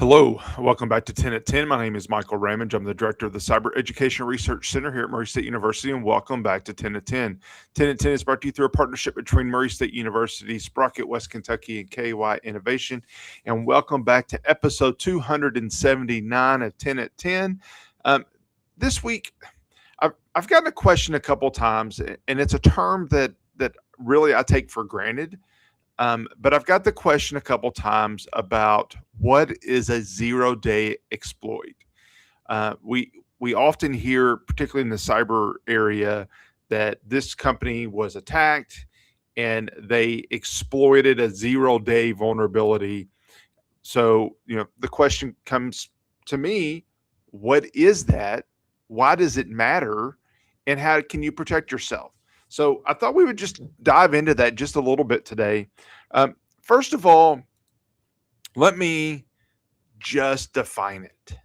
Hello, welcome back to 10 at 10. My name is Michael Ramage. I'm the director of the Cyber Education Research Center here at Murray State University, and welcome back to 10 at 10. 10 at 10 is brought to you through a partnership between Murray State University, Sprocket, West Kentucky, and KY Innovation. And welcome back to episode 279 of 10 at 10. This week, I've gotten a question a couple times, and it's a term that really I take for granted. But I've got the question a couple times about what is a zero-day exploit. We often hear, particularly in the cyber area, that this company was attacked and they exploited a zero-day vulnerability. So, the question comes to me, what is that? Why does it matter? And how can you protect yourself? So I thought we would just dive into that just a little bit today. First of all, let me just define it.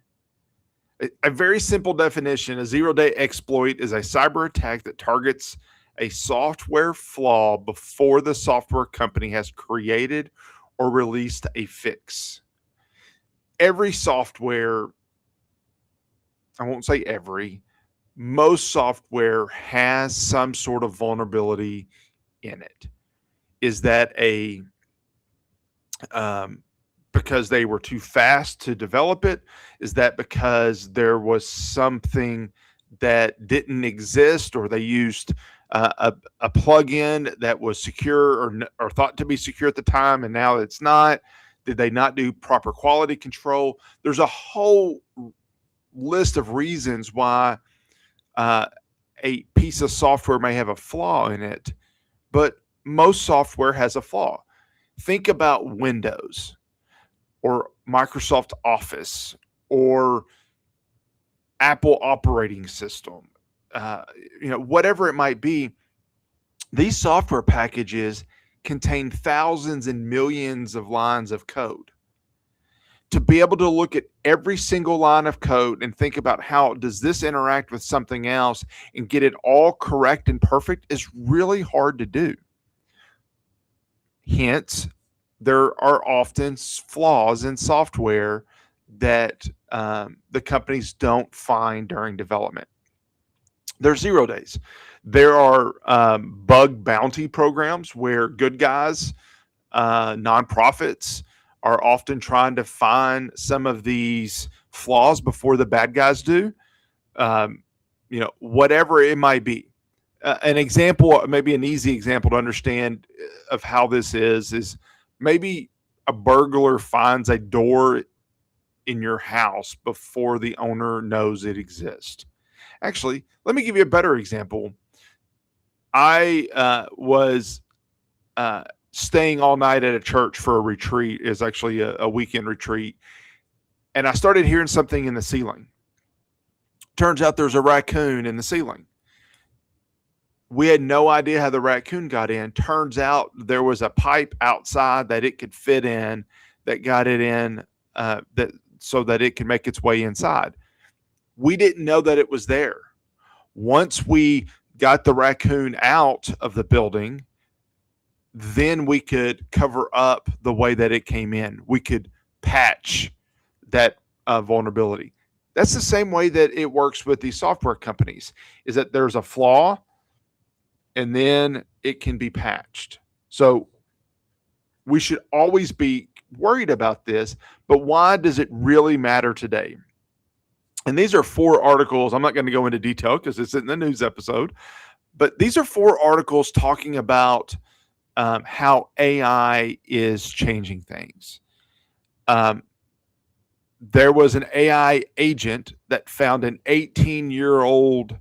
A very simple definition: a zero-day exploit is a cyber attack that targets a software flaw before the software company has created or released a fix. Every software, I won't say every, most software has some sort of vulnerability in it. Is that because they were too fast to develop it? Is that because there was something that didn't exist, or they used a plugin that was secure or thought to be secure at the time and now it's not? Did they not do proper quality control? There's a whole list of reasons why a piece of software may have a flaw in it, but most software has a flaw. Think about Windows or Microsoft Office or Apple operating system, whatever it might be. These software packages contain thousands and millions of lines of code. To be able to look at every single line of code and think about how does this interact with something else and get it all correct and perfect is really hard to do. Hence, there are often flaws in software that the companies don't find during development. There's 0 days. There are bug bounty programs where good guys, nonprofits, are often trying to find some of these flaws before the bad guys do. Whatever it might be. An example, maybe an easy example to understand of how this is maybe a burglar finds a door in your house before the owner knows it exists. Actually, let me give you a better example. I was staying all night at a church for a retreat. Is actually a weekend retreat. And I started hearing something in the ceiling. Turns out there's a raccoon in the ceiling. We had no idea how the raccoon got in. Turns out there was a pipe outside that it could fit in that got it in so that it could make its way inside. We didn't know that it was there. Once we got the raccoon out of the building, then we could cover up the way that it came in. We could patch that vulnerability. That's the same way that it works with these software companies, is that there's a flaw and then it can be patched. So we should always be worried about this, but why does it really matter today? And these are 4 articles. I'm not going to go into detail because it's in the news episode, but these are 4 articles talking about how AI is changing things. There was an AI agent that found an 18-year-old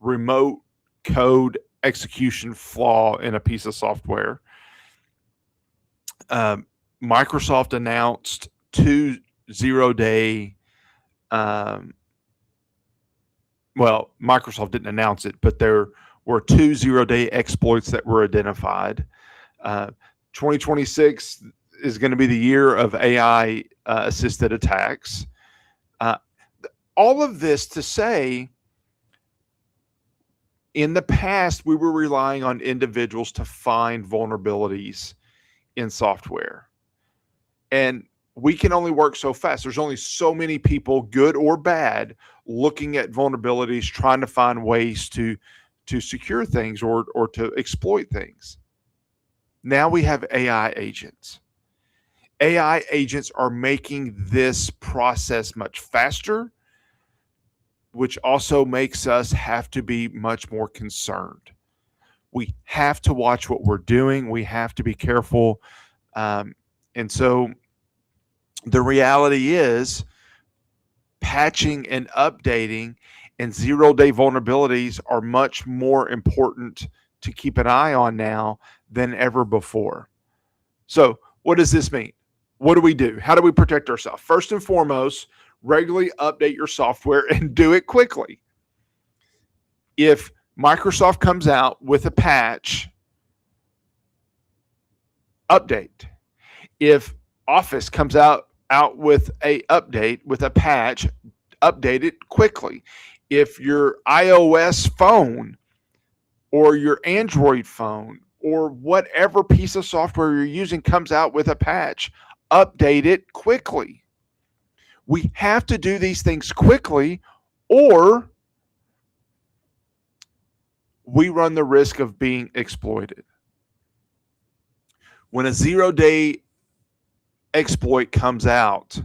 remote code execution flaw in a piece of software. Microsoft announced 2 0-day. Microsoft didn't announce it, but there were 2 0-day exploits that were identified. 2026 is going to be the year of AI assisted attacks. All of this to say, in the past, we were relying on individuals to find vulnerabilities in software. And we can only work so fast. There's only so many people, good or bad, looking at vulnerabilities, trying to find ways to secure things or to exploit things. Now we have AI agents. AI agents are making this process much faster, which also makes us have to be much more concerned. We have to watch what we're doing. We have to be careful. And so the reality is, patching and updating and 0-day vulnerabilities are much more important to keep an eye on now than ever before. So, what does this mean? What do we do? How do we protect ourselves? First and foremost, regularly update your software and do it quickly. If Microsoft comes out with a patch, update. If Office comes out with a update with a patch, update it quickly. If your iOS phone or your Android phone or whatever piece of software you're using comes out with a patch, update it quickly. We have to do these things quickly, or we run the risk of being exploited. When a 0-day exploit comes out,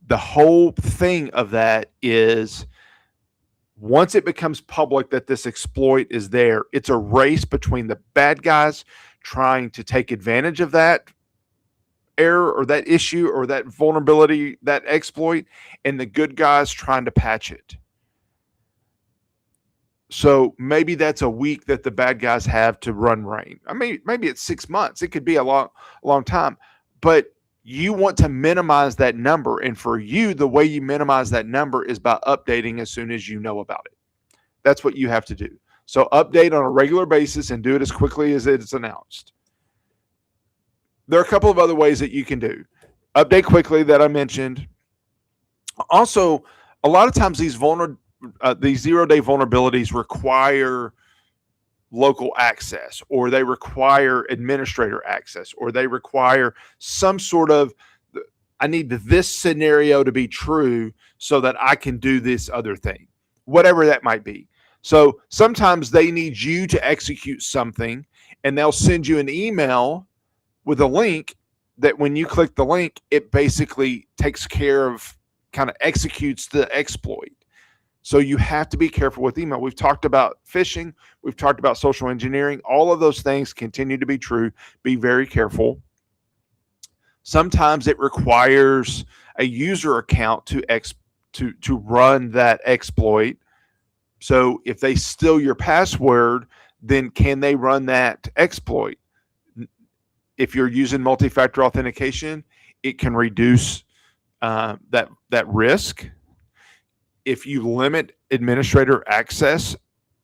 the whole thing of that is, once it becomes public that this exploit is there, it's a race between the bad guys trying to take advantage of that error or that issue or that vulnerability, that exploit, and the good guys trying to patch it. So maybe that's a week that the bad guys have to run rain. I mean, maybe it's 6 months. It could be a long time, but you want to minimize that number. And for you, the way you minimize that number is by updating as soon as you know about it. That's what you have to do. So update on a regular basis and do it as quickly as it's announced. There are a couple of other ways that you can do. Update quickly that I mentioned. Also, a lot of times these 0-day vulnerabilities require local access, or they require administrator access, or they require some sort of, I need this scenario to be true so that I can do this other thing, whatever that might be. So sometimes they need you to execute something, and they'll send you an email with a link that when you click the link, it basically takes care of, kind of executes the exploit. So you have to be careful with email. We've talked about phishing. We've talked about social engineering. All of those things continue to be true. Be very careful. Sometimes it requires a user account to run that exploit. So if they steal your password, then can they run that exploit? If you're using multi-factor authentication, it can reduce that risk. If you limit administrator access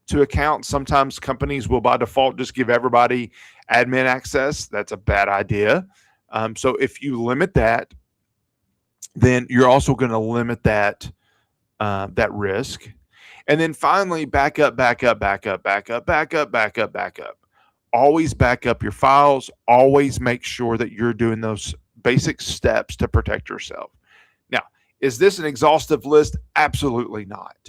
to accounts, sometimes companies will by default just give everybody admin access. That's a bad idea. So if you limit that, then you're also going to limit that risk. And then finally, backup. Always back up your files. Always make sure that you're doing those basic steps to protect yourself. Now, is this an exhaustive list? Absolutely not.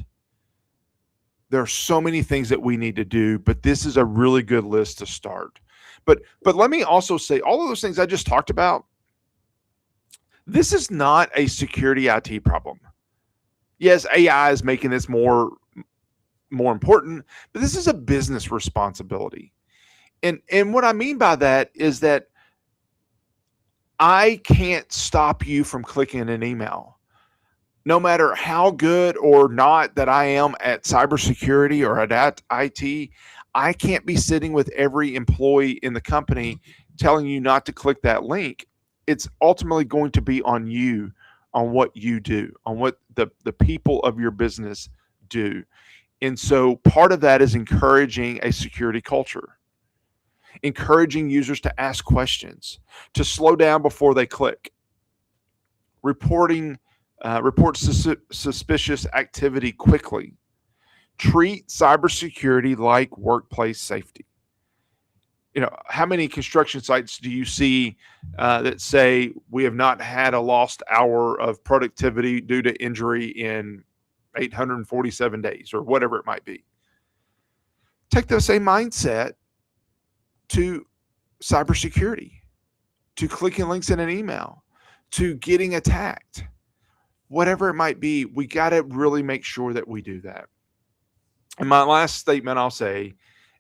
There are so many things that we need to do, but this is a really good list to start. But let me also say, all of those things I just talked about, this is not a security IT problem. Yes, AI is making this more important, but this is a business responsibility. And what I mean by that is that I can't stop you from clicking an email. No matter how good or not that I am at cybersecurity or at IT, I can't be sitting with every employee in the company telling you not to click that link. It's ultimately going to be on you, on what you do, on what the people of your business do. And so part of that is encouraging a security culture, encouraging users to ask questions, to slow down before they click, report suspicious activity quickly. Treat cybersecurity like workplace safety. How many construction sites do you see that say we have not had a lost hour of productivity due to injury in 847 days or whatever it might be? Take the same mindset to cybersecurity, to clicking links in an email, to getting attacked, whatever it might be. We got to really make sure that we do that. And my last statement I'll say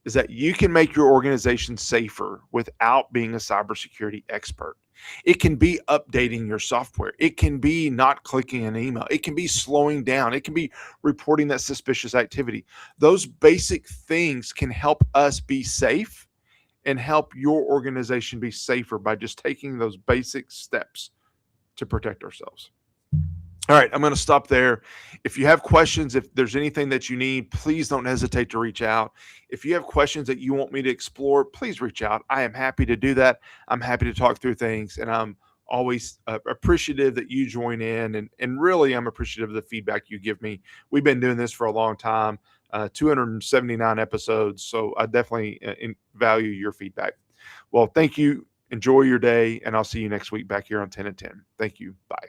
is that you can make your organization safer without being a cybersecurity expert. It can be updating your software. It can be not clicking an email. It can be slowing down. It can be reporting that suspicious activity. Those basic things can help us be safe and help your organization be safer by just taking those basic steps to protect ourselves. All right, I'm going to stop there. If you have questions, if there's anything that you need, please don't hesitate to reach out. If you have questions that you want me to explore, please reach out. I am happy to do that. I'm happy to talk through things, and I'm always appreciative that you join in, and really I'm appreciative of the feedback you give me. We've been doing this for a long time, 279 episodes, so I definitely value your feedback. Well, thank you. Enjoy your day, and I'll see you next week back here on 10 and 10. Thank you. Bye.